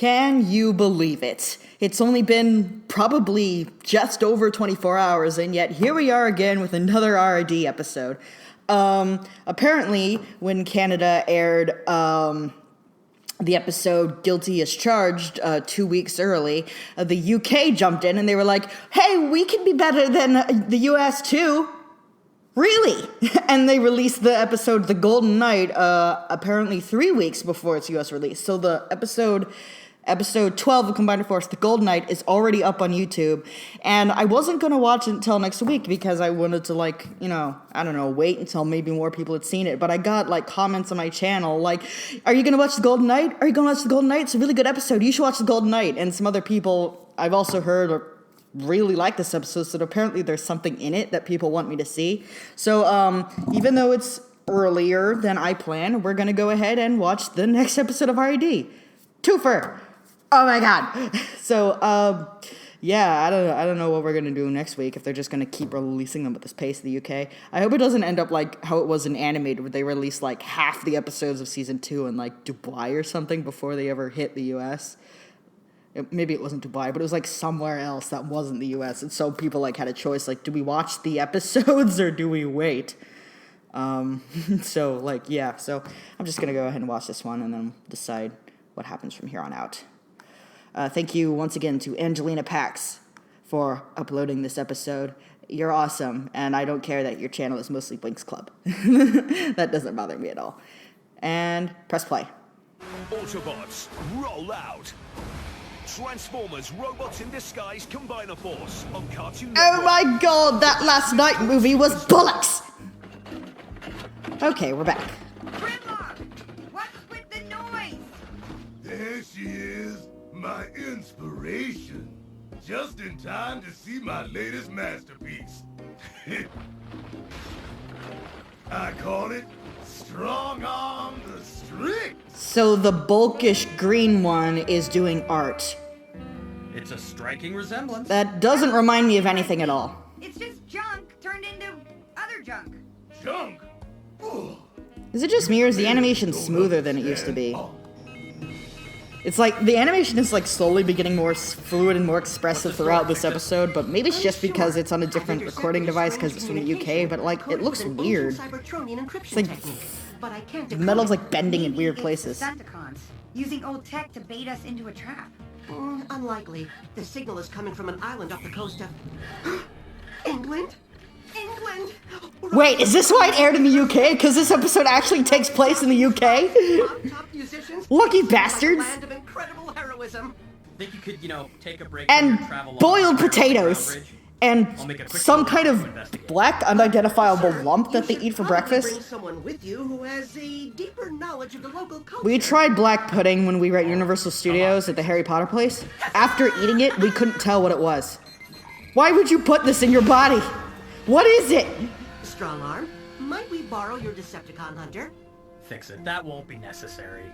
Can you believe it? It's only been probably just over 24 hours, and yet here we are again with another RID episode. Apparently, when Canada aired the episode Guilty as Charged 2 weeks early, the UK jumped in and they were like, hey, we can be better than the US too. Really? And they released the episode The Golden Knight apparently 3 weeks before its US release. So the episode 12 of Combined Force, The Golden Knight, is already up on YouTube. And I wasn't going to watch it until next week because I wanted to, wait until maybe more people had seen it. But I got, comments on my channel, are you going to watch The Golden Knight? Are you going to watch The Golden Knight? It's a really good episode. You should watch The Golden Knight. And some other people I've also heard really like this episode, so apparently there's something in it that people want me to see. So, even though it's earlier than I planned, we're going to go ahead and watch the next episode of RID. Twofer! Oh my god! So, I don't know what we're going to do next week, if they're just going to keep releasing them at this pace in the UK. I hope it doesn't end up like how it was in animated, where they released half the episodes of season 2 in Dubai or something before they ever hit the US. Maybe it wasn't Dubai, but it was somewhere else that wasn't the US. And so people had a choice, do we watch the episodes or do we wait? So I'm just going to go ahead and watch this one and then decide what happens from here on out. Thank you once again to Angelina Pax for uploading this episode. You're awesome, and I don't care that your channel is mostly Blinks Club. That doesn't bother me at all. And press play. Autobots, roll out! Transformers, robots in disguise, combine a force on Cartoon Network. Oh my god, that Last Night movie was bollocks! Okay, we're back. Grimlock! What's with the noise? There she is, my inspiration. Just in time to see my latest masterpiece. I call it Strong Arm the Strict. So the bulkish green one is doing art. It's a striking resemblance. That doesn't remind me of anything at all. It's just junk turned into other junk. Junk? Ugh. Is it just me, or is the animation smoother than it used to be? It's the animation is slowly getting more fluid and more expressive throughout this episode, but maybe it's just because it's on a different recording device because it's from the UK, but it looks weird. It's the metal's bending in weird places. Stunticons, using old tech to bait us into a trap. Unlikely. The signal is coming from an island off the coast of England? England! Wait, is this why it aired in the UK? Because this episode actually takes place in the UK? Top musicians, Lucky bastards! land of incredible heroism. Think you could, take a break And from your travel boiled log, potatoes. And I'll make a quick some phone kind call of to investigate. black, unidentifiable lump that they You eat for should probably breakfast. Bring someone with you who has a deeper knowledge of the local culture. We tried black pudding when we were at Universal Studios at the Harry Potter place. After eating it, we couldn't tell what it was. Why would you put this in your body? What is it? Strong arm, might we borrow your Decepticon hunter? Fix it. That won't be necessary.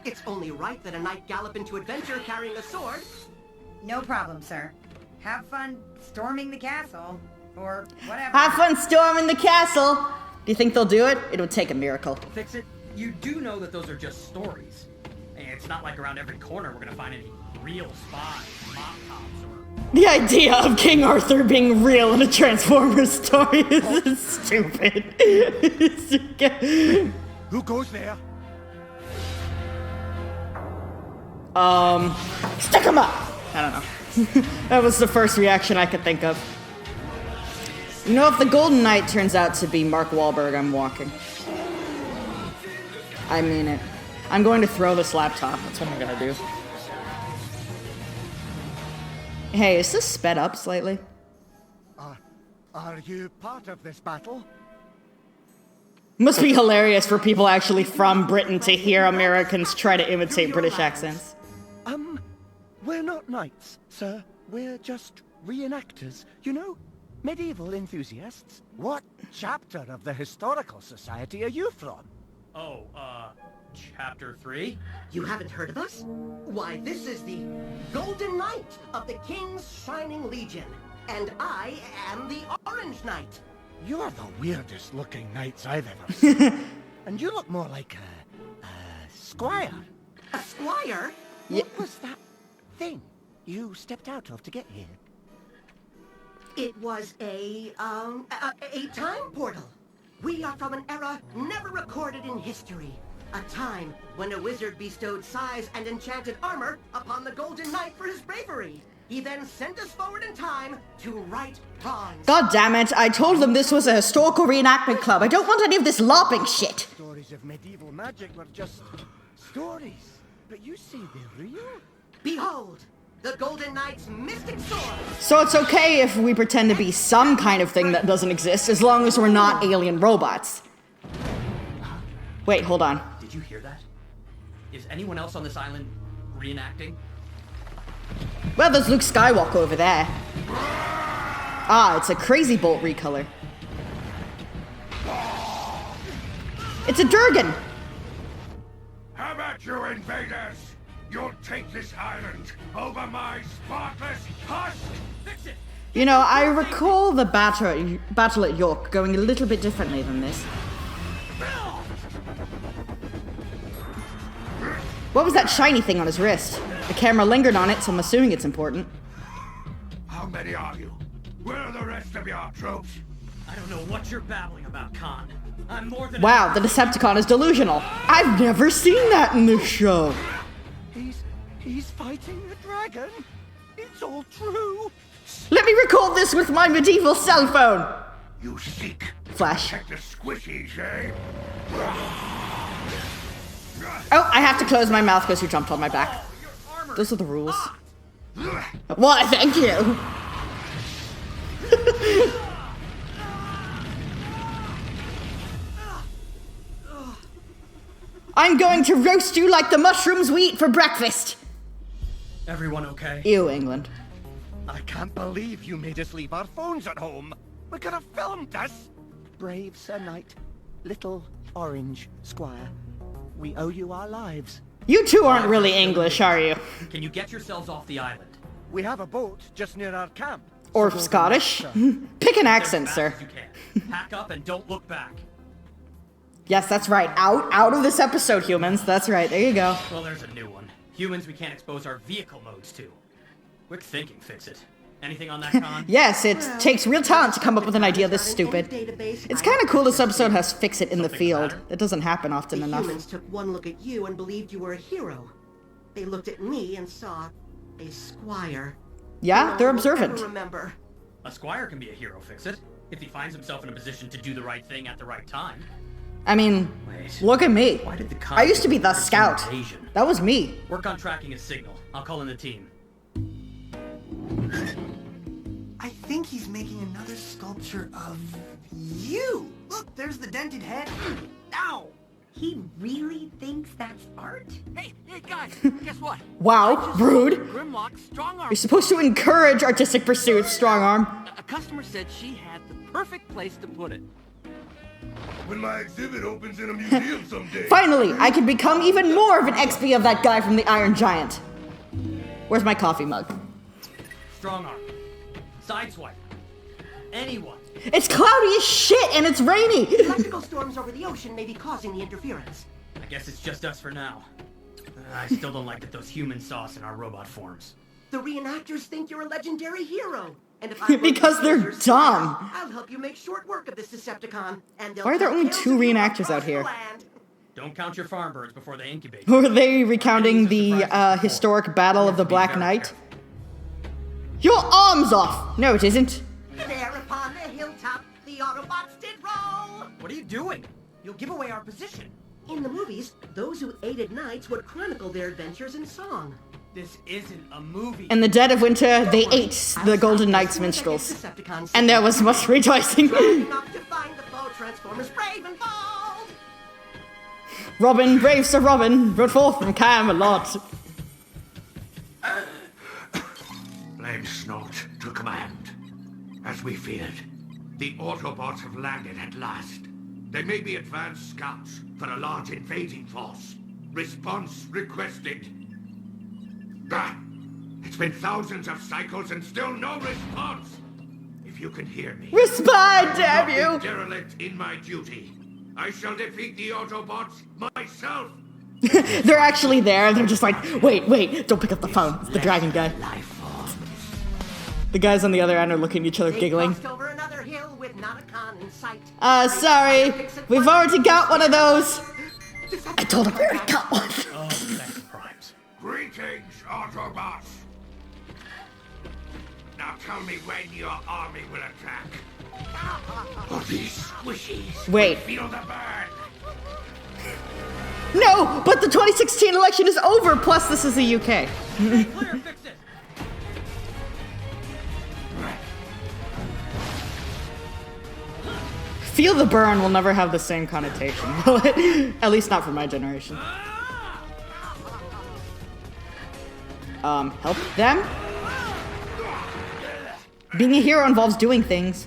It's only right that a knight gallop into adventure carrying a sword. No problem, sir. Have fun storming the castle, or whatever. Have fun storming the castle. Do you think they'll do it? It would take a miracle. Fix it. You do know that those are just stories. And it's not like around every corner we're gonna find any real spies, mop tops, or... The idea of King Arthur being real in a Transformers story is stupid. Who goes there? Stick 'em up! I don't know. That was the first reaction I could think of. You know, if the Golden Knight turns out to be Mark Wahlberg, I'm walking. I mean it. I'm going to throw this laptop. That's what I'm gonna do. Hey, is this sped up slightly? Are you part of this battle? Must be hilarious for people actually from Britain to hear Americans try to imitate British accents. We're not knights, sir. We're just reenactors. You know, medieval enthusiasts. What chapter of the Historical Society are you from? Oh, Chapter 3? You haven't heard of us? Why, this is the Golden Knight of the King's Shining Legion. And I am the Orange Knight. You're the weirdest looking knights I've ever seen. And you look more like a squire. A squire? What was that thing you stepped out of to get here? It was a time portal. We are from an era never recorded in history. A time when a wizard bestowed size and enchanted armor upon the Golden Knight for his bravery. He then sent us forward in time to right wrongs. God damn it, I told them this was a historical reenactment club. I don't want any of this lopping shit. Stories of medieval magic were just stories. But you see, they're real. Behold, the Golden Knight's mystic sword. So it's okay if we pretend to be some kind of thing that doesn't exist, as long as we're not alien robots. Wait, hold on. Did you hear that? Is anyone else on this island reenacting? Well, there's Luke Skywalker over there. Ah, it's a Crazy Bolt recolor. It's a Durgan! How about you invaders? You'll take this island over my spotless husk! Fix it! You know, I recall the battle at York going a little bit differently than this. What was that shiny thing on his wrist? The camera lingered on it, so I'm assuming it's important. How many are you? Where are the rest of your troops? I don't know what you're babbling about, Khan. I'm more than Wow, the Decepticon is delusional. I've never seen that in this show. He's fighting a dragon. It's all true. Let me record this with my medieval cell phone. You seek Flash. protect the squishies, eh? Oh, I have to close my mouth because you jumped on my back. Those are the rules. Why, thank you. I'm going to roast you like the mushrooms we eat for breakfast. Everyone okay? Ew, England. I can't believe you made us leave our phones at home. We could have filmed us. Brave Sir Knight, little orange squire. We owe you our lives. You two aren't really English, are you? Can you get yourselves off the island? We have a boat just near our camp. Or So- Scottish? Pick an accent, As sir. fast as you can. Pack up and don't look back. Yes, that's right. Out of this episode, humans. That's right. There you go. Well, there's a new one. Humans we can't expose our vehicle modes to. Quick thinking, fix it. Anything on that, Khan? Yes, it takes real talent to come up with an idea this stupid. It's kind of cool this episode has fix it in the Something field. matter? It doesn't happen often The enough. humans took one look at you and believed you were a hero. They looked at me and saw a squire. Yeah, No they're one will ever observant. remember. A squire can be a hero, fix it. If he finds himself in a position to do the right thing at the right time. I mean, Wait. look at me. Why did the Khan I used to be the order some scout. invasion? That was me. Work on tracking his signal. I'll call in the team. I think he's making another sculpture of you. Look, there's the dented head. Ow! He really thinks that's art? Hey, guys, guess what? Wow, rude. Grimlock's strong arm. You're supposed to encourage artistic pursuits, strong arm. A customer said she had the perfect place to put it. When my exhibit opens in a museum someday. Finally, I can become even more of an XP of that guy from the Iron Giant. Where's my coffee mug? Strong arm. Sideswipe. Anyone. It's cloudy as shit and it's rainy. Electrical storms over the ocean may be causing the interference. I guess it's just us for now. I still don't like that those humans saw us in our robot forms. The reenactors think you're a legendary hero. And if I Because they're dumb. I'll help you make short work of this Decepticon. And they'll Why are there tell only tales 2 of you reenactors across out the here? land. Don't count your farm birds before they incubate. Were they recounting the historic battle of the Black Knight? Your arm's off! No, it isn't. There upon the hilltop, the Autobots did roll. What are you doing? You'll give away our position. In the movies, those who aided knights would chronicle their adventures in song. This isn't a movie. In the dead of winter, they ate the Golden Knight's minstrels. And there was much rejoicing. Enough to find the foe Transformers brave and bold. Robin, brave Sir Robin, rode forth from Camelot. Blame Snort to command. As we feared, the Autobots have landed at last. They may be advanced scouts for a large invading force. Response requested. Ah! It's been thousands of cycles and still no response! If you can hear me... Respond, damn I you! will not be derelict in my duty. I shall defeat the Autobots myself! They're actually there. They're just like, wait, don't pick up the phone. It's the dragon guy. The guys on the other end are looking at each other, giggling. Crossed over another hill with Stunticon in sight. Sorry. We've already got one of those. I told him we already got one. Oh, sex crimes. Greetings, Autobots. Now tell me when your army will attack. Or these squishies Wait. feel the burn. No, but the 2016 election is over, plus this is the UK. Clear, fix it. Feel the burn will never have the same connotation, will it? At least not for my generation. Help them? Being a hero involves doing things.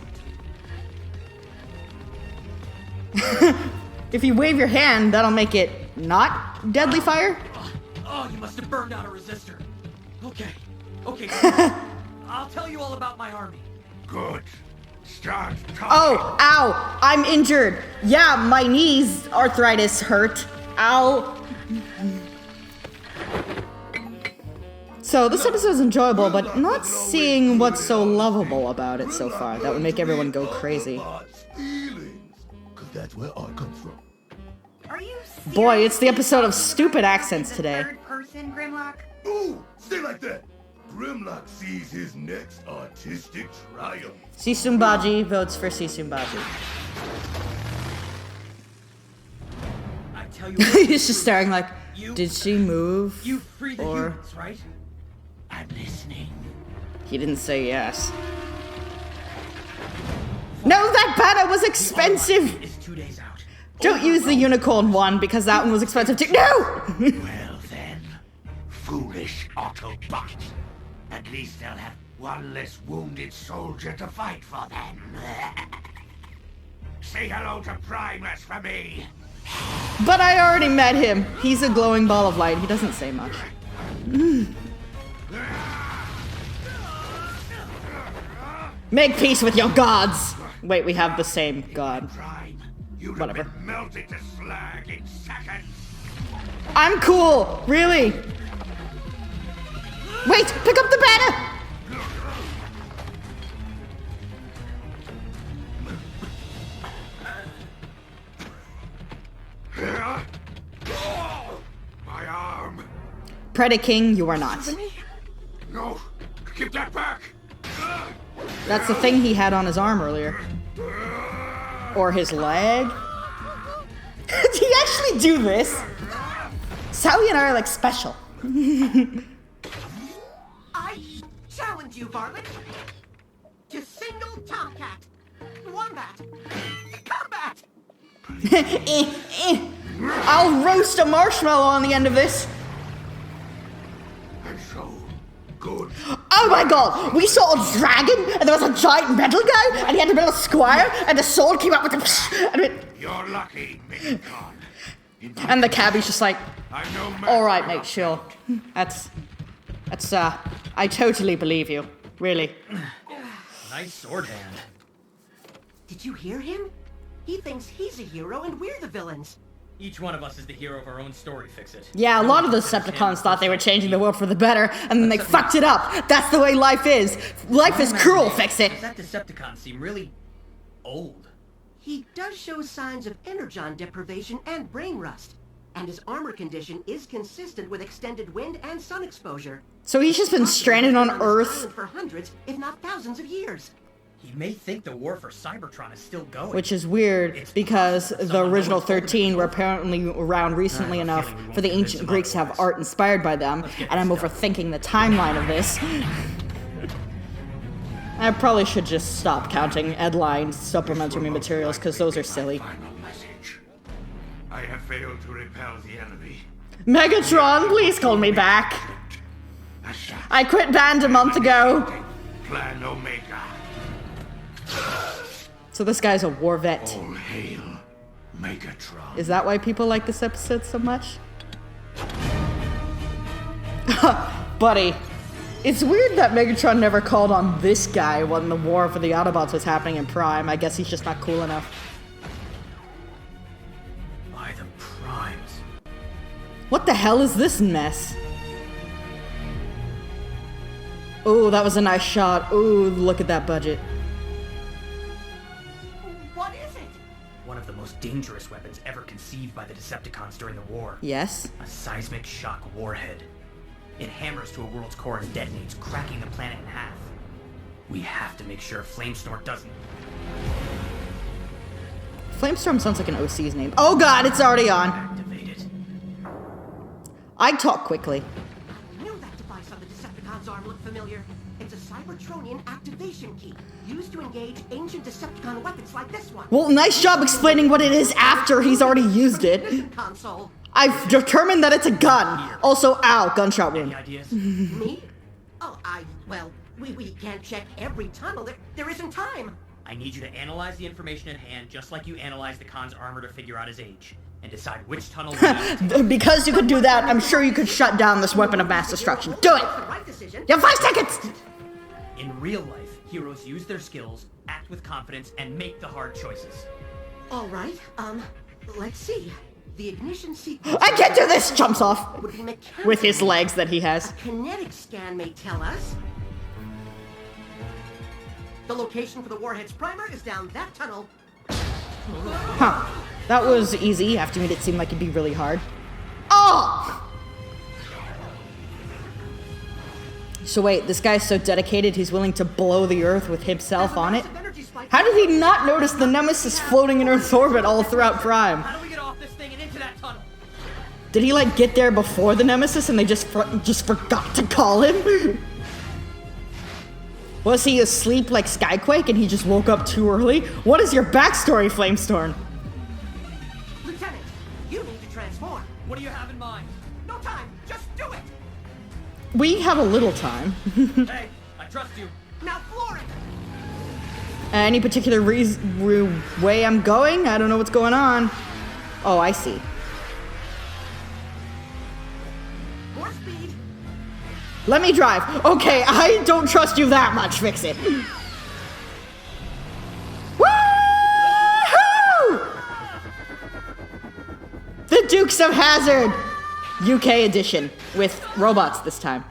If you wave your hand, that'll make it not deadly fire? Oh, you must have burned out a resistor. Okay. I'll tell you all about my army. Good. Start talking. Oh, ow, I'm injured. Yeah, my knees arthritis hurt. Ow. So this episode's enjoyable, but not seeing what's so lovable about it so far. That would make everyone go crazy. Cause that's where I come from. Are you Boy, it's the episode of stupid accents today. Third person, Grimlock? Ooh, stay like that. Grimlock sees his next artistic triumph. Sisumbaji votes for Sisumbaji. I tell you He's just staring like, did she move? You free the Or humans, right? I'm listening. he didn't say yes. No, that banner was expensive! It's 2 days out. Don't use the unicorn one because that one was expensive too. No! Well then, foolish Autobots. At least they'll have one less wounded soldier to fight for them. Say hello to Primus for me. But I already met him. He's a glowing ball of light. He doesn't say much. Make peace with your gods! Wait, we have the same god. Prime, you'd Whatever. have been melted to slag in seconds. I'm cool! Really? Wait! Pick up the banner! My arm. Predaking, you are not. No, give that back. That's the thing he had on his arm earlier. Or his leg. Did he actually do this? Sally and I are like special. I challenge you, varlet, to single tomcat, wombat, combat. I'll roast a marshmallow on the end of this. And so, good. Oh my god! We saw a dragon, and there was a giant metal guy, and he had a little squire, and the sword came out with the and it, You're lucky, Minion. and the cabbie's just like, I know. alright mate, chill. That's, I totally believe you. Really. Nice sword hand. Did you hear him? He thinks he's a hero and we're the villains. Each one of us is the hero of our own story, Fix It. Yeah, a lot of the Decepticons thought they were changing the world for the better, and then they fucked it up. That's the way life is. Life is cruel, Fix It. That Decepticon seem really old. He does show signs of energon deprivation and brain rust, and his armor condition is consistent with extended wind and sun exposure. So he's just been stranded on This Earth, island for hundreds, if not thousands of years. He may think the war for Cybertron is still going. which is weird because the original 13 were apparently around recently enough for the ancient Greeks to have art inspired by them, and I'm overthinking the timeline of this. I probably should just stop counting headlines, supplementary materials, because those are silly. Final message. I have failed to repel the enemy. Megatron, please call me back. I quit band a month ago. Plan Omega. So this guy's a war vet. All hail, Megatron. Is that why people like this episode so much? Buddy, it's weird that Megatron never called on this guy when the war for the Autobots was happening in Prime. I guess he's just not cool enough. By the primes. What the hell is this mess? Oh, that was a nice shot. Oh, look at that budget. What is it? One of the most dangerous weapons ever conceived by the Decepticons during the war. Yes? A seismic shock warhead. It hammers to a world's core and detonates, cracking the planet in half. We have to make sure Flamesnort doesn't. Flamestorm sounds like an OC's name. Oh god, it's already on. Activate it. I talk quickly. I knew that device on the Decepticon's arm looked familiar. It's a Cybertronian activation key, used to engage ancient Decepticon weapons like this one. Well, nice job explaining what it is after he's already used it. Mission console. I've determined that it's a gun. Also, ow, gunshot wound. Any ideas? Me? Oh, well, we can't check every tunnel. There isn't time. I need you to analyze the information at hand just like you analyze the Khan's armor to figure out his age. And decide which tunnel we Because you could do that, I'm sure you could shut down this weapon of mass destruction. Do it! The right decision. You have 5 seconds! In real life, heroes use their skills, act with confidence, and make the hard choices. All right, let's see. The ignition sequence... I can't do this! Jumps off. would be mechanical. With his legs that he has. A kinetic scan may tell us. The location for the warhead's primer is down that tunnel. Huh. That was easy. After made it seem like it'd be really hard. Oh! So wait, this guy's so dedicated he's willing to blow the Earth with himself on it? How did he not notice the Nemesis floating in Earth's orbit all throughout Prime? How do we get off this thing and into that tunnel? Did he like get there before the Nemesis and they just forgot to call him? Was he asleep like Skyquake and he just woke up too early? What is your backstory, Flamestorm? Lieutenant, you need to transform. What do you have in mind? No time, just do it. We have a little time. Hey, I trust you. Now floor it. Any particular way I'm going? I don't know what's going on. Oh, I see. More speed. Let me drive. Okay, I don't trust you that much. Fix it. Woo-hoo! The Dukes of Hazzard! UK edition. With robots this time.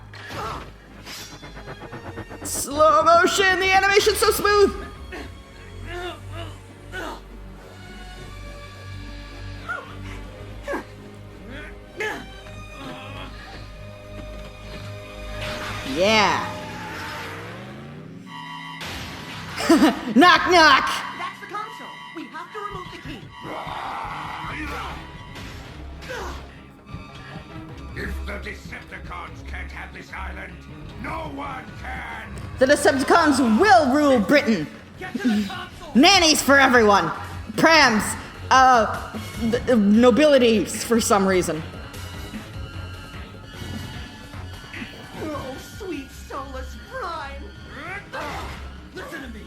Slow motion! The animation's so smooth! Yeah. Knock, knock. That's the console. We have to remove the key. If the Decepticons can't have this island, no one can! The Decepticons will rule Britain. Get to the console! Nannies for everyone. Prams. Nobility for some reason. Oh, sweet Solus Prime. Listen to me.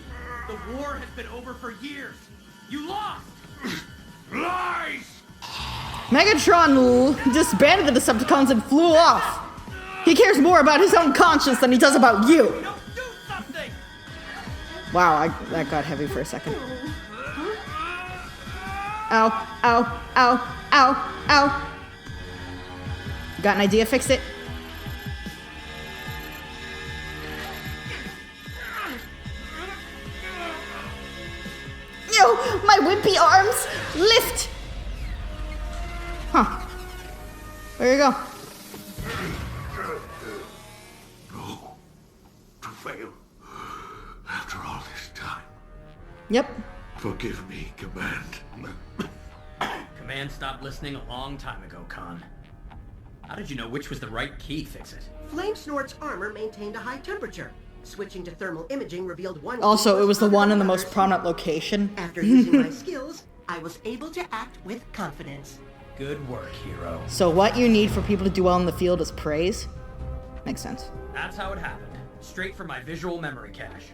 The war has been over for years. You lost. Lies! Megatron disbanded the Decepticons and flew off. He cares more about his own conscience than he does about you. No, do something. Wow, that got heavy for a second. Ow, ow, ow, ow, ow. Got an idea? Fix it. Yo, my wimpy arms! Lift! Huh. There you go. No. To fail. After all this time. Yep. Forgive me, Command. Command stopped listening a long time ago, Khan. How did you know which was the right key? Fix it. Flamesnort's armor maintained a high temperature. Switching to thermal imaging revealed one. Also, it was the one in the most others. prominent location. After using my skills, I was able to act with confidence. Good work, hero. So what you need for people to do well in the field is praise? Makes sense. That's how it happened. Straight from my visual memory cache.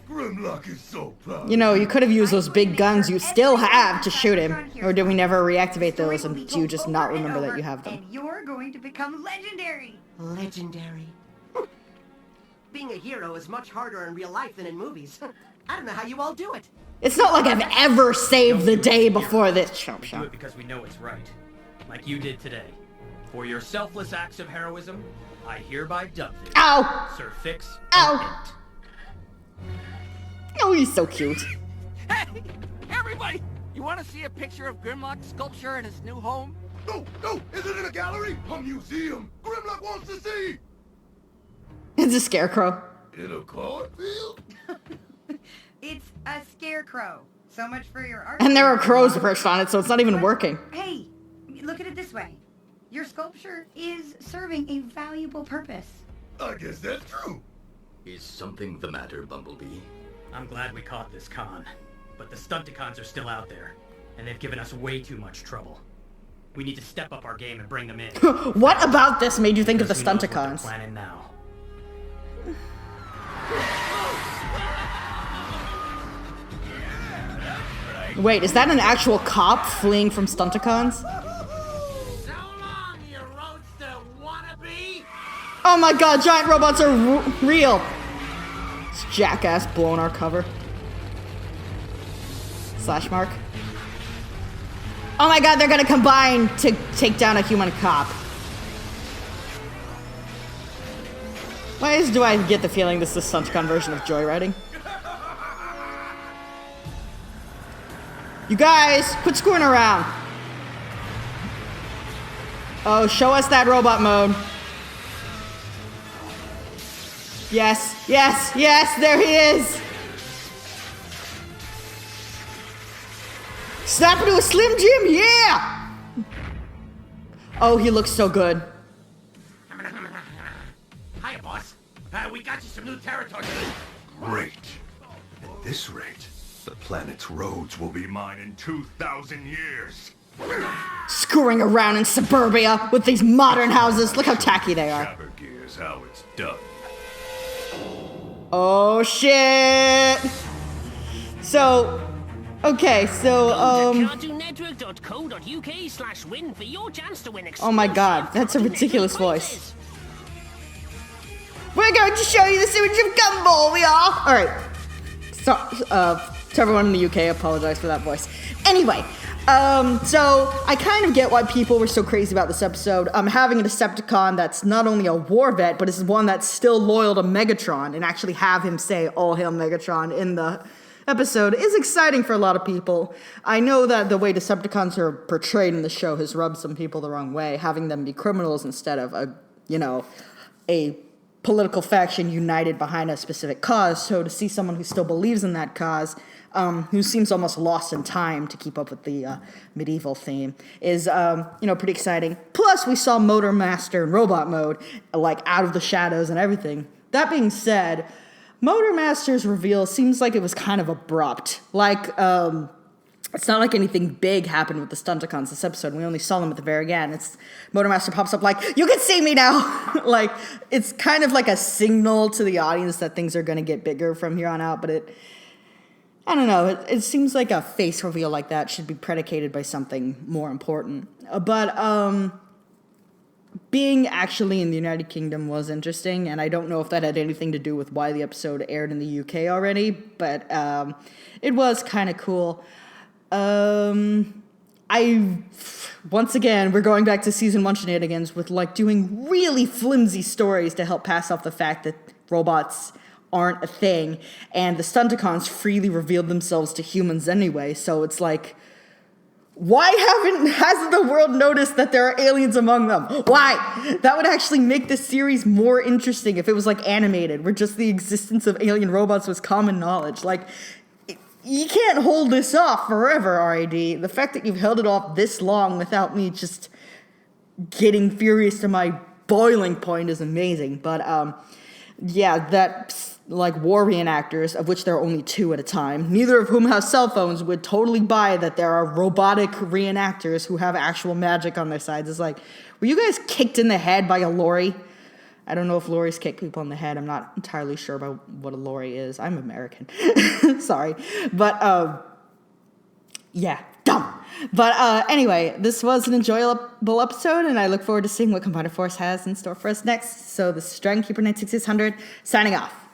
Grimlock is so proud. You know, you could have used those big guns you still have to shoot him. Or did we never reactivate those and do you just not remember that you have them? And you're going to become legendary. Legendary. Being a hero is much harder in real life than in movies. I don't know how you all do it. It's not like I've ever saved the day before this. We do it because we know it's right. Like you did today. For your selfless acts of heroism, I hereby dub thee. Ow! Sir Fix. Ow! Oh, he's so cute. Hey, everybody! You want to see a picture of Grimlock's sculpture in his new home? No, no, is it in a gallery? A museum. Grimlock wants to see. It's a scarecrow. In a cornfield? It's a scarecrow. So much for your art. And there are crows perched on it, so it's not even working. Hey, look at it this way. Your sculpture is serving a valuable purpose. I guess that's true. Is something the matter, Bumblebee? I'm glad we caught this con, but the Stunticons are still out there, and they've given us way too much trouble. We need to step up our game and bring them in. What about this made you think of the Who knows what they're Stunticons? planning now. Wait, is that an actual cop fleeing from Stunticons? So long, you roadster wannabe! Oh my god, giant robots are real! This jackass blowing our cover. Slash mark. Oh my god, they're gonna combine to take down a human cop. Why do I get the feeling this is the Stunticon version of joyriding? You guys, quit screwing around. Oh, show us that robot mode. Yes, yes, yes, there he is. Snap into a Slim Jim, yeah! Oh, he looks so good. Hiya, boss. We got you some new territory. Great. At this rate, the planet's roads will be mine in 2,000 years. Screwing around in suburbia with these modern houses. Look how tacky they are. Chopper gear's how it's done. Oh shit! So, okay, so CartoonNetwork.co.uk/win for your chance to win. Oh my god, that's a ridiculous voice. We're going to show you this image of Gumball, we are! Alright. So, to everyone in the UK, I apologize for that voice. Anyway, so I kind of get why people were so crazy about this episode. Having a Decepticon that's not only a war vet, but is one that's still loyal to Megatron, and actually have him say "All Hail Megatron" in the episode is exciting for a lot of people. I know that the way Decepticons are portrayed in the show has rubbed some people the wrong way, having them be criminals instead of a political faction united behind a specific cause. So to see someone who still believes in that cause, who seems almost lost in time to keep up with the medieval theme, is pretty exciting. Plus, we saw Motor Master in robot mode, like out of the shadows and everything. That being said, Motor Master's reveal seems like it was kind of abrupt. Like, it's not like anything big happened with the Stunticons this episode. We only saw them at the very end. Motor Master pops up like, "You can see me now!" Like, it's kind of like a signal to the audience that things are going to get bigger from here on out, but I don't know, it seems like a face reveal like that should be predicated by something more important. But, being actually in the United Kingdom was interesting, and I don't know if that had anything to do with why the episode aired in the UK already, but it was kind of cool. Once again, we're going back to season 1 shenanigans with doing really flimsy stories to help pass off the fact that robots aren't a thing, and the Stunticons freely revealed themselves to humans anyway, so it's like, why hasn't the world noticed that there are aliens among them? Why? That would actually make this series more interesting if it was animated, where just the existence of alien robots was common knowledge. You can't hold this off forever, RAD. The fact that you've held it off this long without me just getting furious to my boiling point is amazing. But, that, war reenactors, of which there are only 2 at a time, neither of whom have cell phones, would totally buy that there are robotic reenactors who have actual magic on their sides. It's like, were you guys kicked in the head by a lorry? I don't know if lorries kick people in the head. I'm not entirely sure about what a lorry is. I'm American. Sorry. But, dumb. But anyway, this was an enjoyable episode, and I look forward to seeing what Combiner Force has in store for us next. So this is Dragon Keeper 96600, signing off.